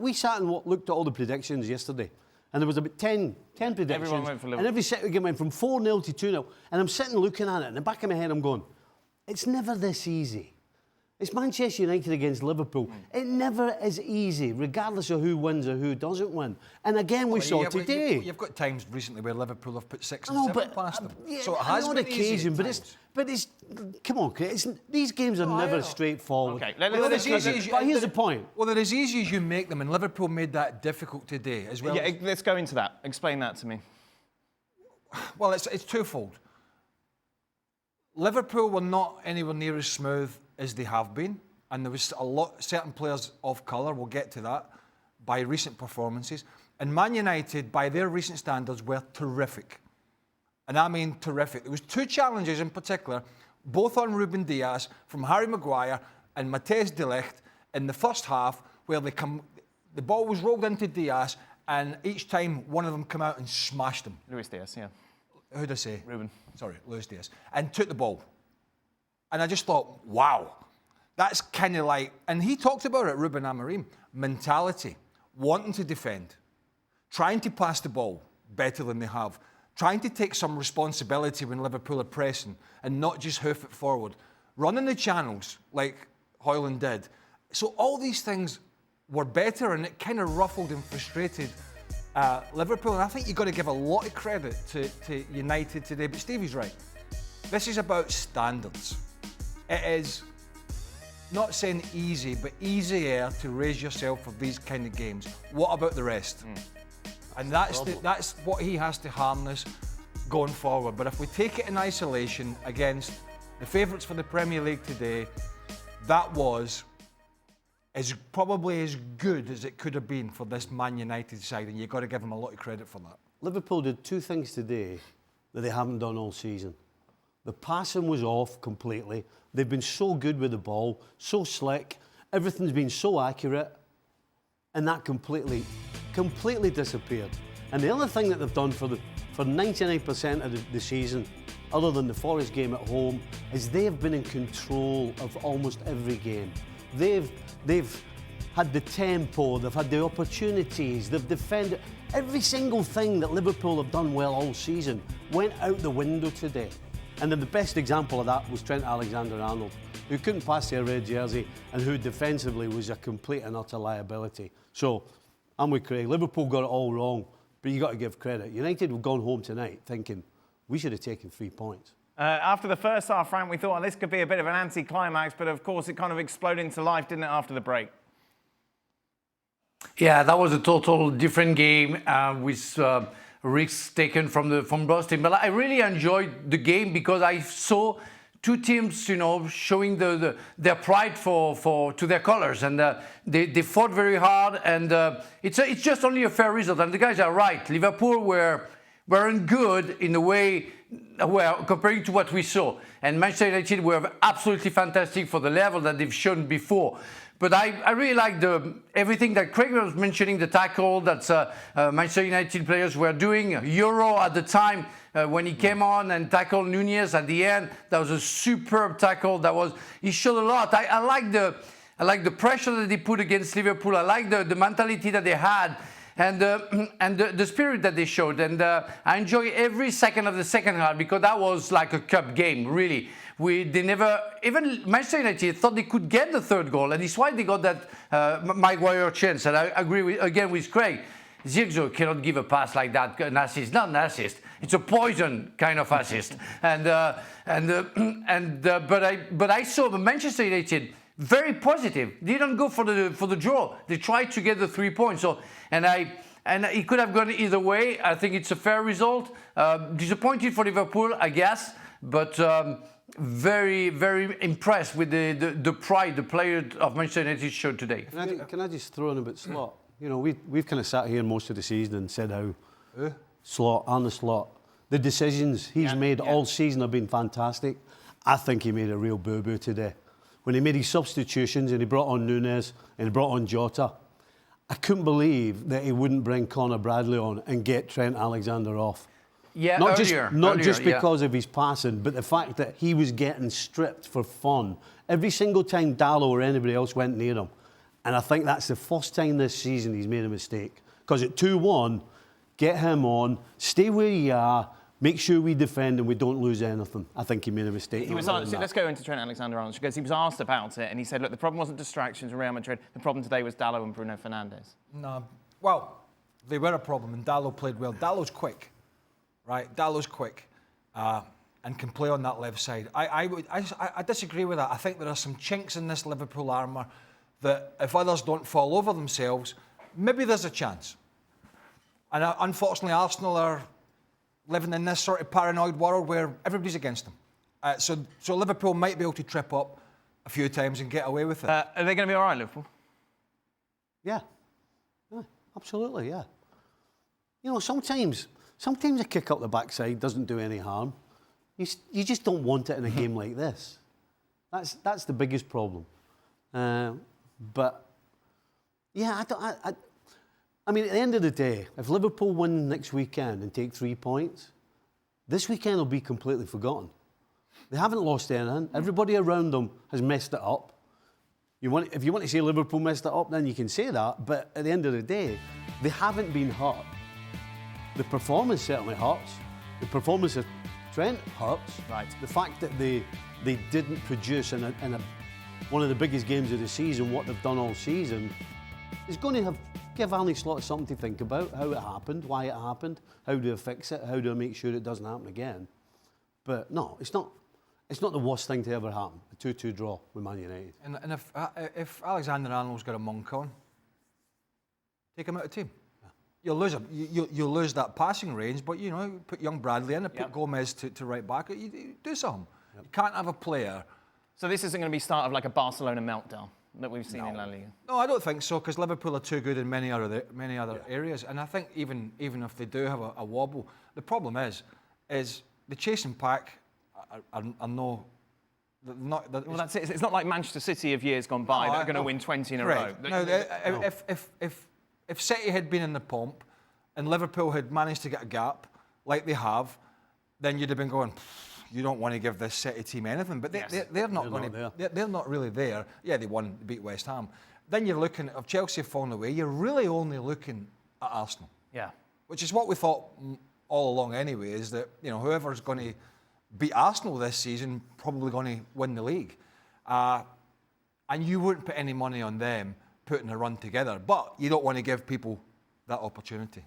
we sat and looked at all the predictions yesterday, and there was about 10 predictions. Everyone went for Liverpool. And every second game went from 4-0 to 2-0. And I'm sitting looking at it, in the back of my head I'm going, it's never this easy. It's Manchester United against Liverpool. It never is easy, regardless of who wins or who doesn't win. And again, we saw today. You've got times recently where Liverpool have put 6 and 7 past them. Yeah, so it has been occasion, easy but it's come on, Chris. These games are never straightforward. Okay, here's the point. Well, they're as easy as you make them, and Liverpool made that difficult today as well. Yeah, let's go into that. Explain that to me. Well, it's twofold. Liverpool were not anywhere near as smooth as they have been, and there was certain players of colour, we'll get to that, by recent performances. And Man United, by their recent standards, were terrific. And I mean terrific. There was 2 challenges in particular, both on Ruben Dias, from Harry Maguire and Matthijs de Ligt in the first half, where the ball was rolled into Dias, and each time one of them came out and smashed him. Luis Diaz, yeah. Who'd I say? Ruben. Sorry, Luis Diaz. And took the ball. And I just thought, wow, that's kind of like, and he talked about it, Ruben Amorim, mentality, wanting to defend, trying to pass the ball better than they have, trying to take some responsibility when Liverpool are pressing and not just hoof it forward, running the channels like Højlund did. So all these things were better, and it kind of ruffled and frustrated Liverpool. And I think you've got to give a lot of credit to United today. But Stevie's right. This is about standards. It is not saying easy, but easier to raise yourself for these kind of games. What about the rest? And that's what he has to harness going forward. But if we take it in isolation against the favourites for the Premier League today, that was probably as good as it could have been for this Man United side, and you've got to give them a lot of credit for that. Liverpool did 2 things today that they haven't done all season. The passing was off completely. They've been so good with the ball, so slick. Everything's been so accurate. And that completely disappeared. And the other thing that they've done for 99% of the season, other than the Forest game at home, is they have been in control of almost every game. They've had the tempo, they've had the opportunities, they've defended. Every single thing that Liverpool have done well all season went out the window today. And then the best example of that was Trent Alexander-Arnold, who couldn't pass their red jersey and who defensively was a complete and utter liability. So, I'm with Craig. Liverpool got it all wrong, but you got to give credit. United have gone home tonight thinking, we should have taken 3 points. After the first half, Frank, we thought this could be a bit of an anti-climax, but of course it kind of exploded into life, didn't it, after the break? Yeah, that was a total different game with risks taken from Boston. But I really enjoyed the game because I saw 2 teams, showing their pride to their colours, and they fought very hard. And it's just only a fair result. And the guys are right. Liverpool weren't good in a way, well, comparing to what we saw. And Manchester United were absolutely fantastic for the level that they've shown before. But I really like everything that Craig was mentioning, the tackle that Manchester United players were doing. Euro at the time when he came on and tackled Nunez at the end, that was a superb tackle. He showed a lot. I like the pressure that they put against Liverpool. I like the mentality that they had. And the spirit that they showed. And I enjoy every second of the second half because that was like a cup game, really. Even Manchester United thought they could get the 3rd goal, and it's why they got that Maguire chance. And I agree with Craig. Zirkzee cannot give a pass like that, an assist, not an assist. It's a poison kind of assist. But I saw Manchester United very positive. They didn't go for the draw. They tried to get the 3 points. So and it could have gone either way. I think it's a fair result. Disappointed for Liverpool, I guess, but very, very impressed with the pride the player of Manchester United showed today. Can I just throw in a bit Slot? We've kind of sat here most of the season and said how Arne Slot, the decisions he's made all season have been fantastic. I think he made a real boo-boo today. When he made his substitutions and he brought on Nunez and he brought on Jota, I couldn't believe that he wouldn't bring Conor Bradley on and get Trent Alexander off. Yeah, not earlier, just because of his passing, but the fact that he was getting stripped for fun every single time Dallo or anybody else went near him. And I think that's the first time this season he's made a mistake. Because at 2-1, get him on, stay where you are, make sure we defend and we don't lose anything. I think he made a mistake. He was asked, let's go into Trent Alexander-Arnold, because he was asked about it and he said, look, the problem wasn't distractions from Real Madrid. The problem today was Dalot and Bruno Fernandes. No, well, they were a problem and Dalot played well. Dalot's quick, right? Dalot's quick and can play on that left side. I disagree with that. I think there are some chinks in this Liverpool armour that if others don't fall over themselves, maybe there's a chance. And unfortunately, Arsenal are living in this sort of paranoid world where everybody's against them. So Liverpool might be able to trip up a few times and get away with it. Are they going to be all right, Liverpool? Yeah, absolutely, yeah. You know, sometimes a kick up the backside doesn't do any harm. You just don't want it in a game like this. That's the biggest problem. But yeah, I mean, at the end of the day, if Liverpool win next weekend and take 3 points, this weekend will be completely forgotten. They haven't lost anything. Everybody around them has messed it up. If you want to say Liverpool messed it up, then you can say that. But at the end of the day, they haven't been hurt. The performance certainly hurts. The performance of Trent hurts. Right. The fact that they didn't produce in one of the biggest games of the season, what they've done all season, is going to give Arne Slot something to think about, how it happened, why it happened, how do I fix it, how do I make sure it doesn't happen again. But no, it's not the worst thing to ever happen, a 2-2 draw with Man United. And if Alexander-Arnold's got a monk on, take him out of the team. Yeah. You'll lose him. You'll lose that passing range, but, you know, put young Bradley in, put Gomez to right back, you do something. Yep. You can't have a player. So this isn't going to be start of like a Barcelona meltdown that we've seen in La Liga? No, I don't think so, because Liverpool are too good in many other areas. And I think even if they do have a wobble, the problem is the chasing pack are no... Well, that's it. It's not like Manchester City of years gone by that are going to win 20 in a row. Now, if City had been in the pomp and Liverpool had managed to get a gap like they have, then you'd have been going, you don't want to give this City team anything. But they're not going to. They're not really there. Yeah, they beat West Ham. Then you're looking at, if Chelsea have fallen away, you're really only looking at Arsenal. Yeah. Which is what we thought all along anyway, is that, you know, whoever's going to beat Arsenal this season probably going to win the league. And you wouldn't put any money on them putting a run together. But you don't want to give people that opportunity.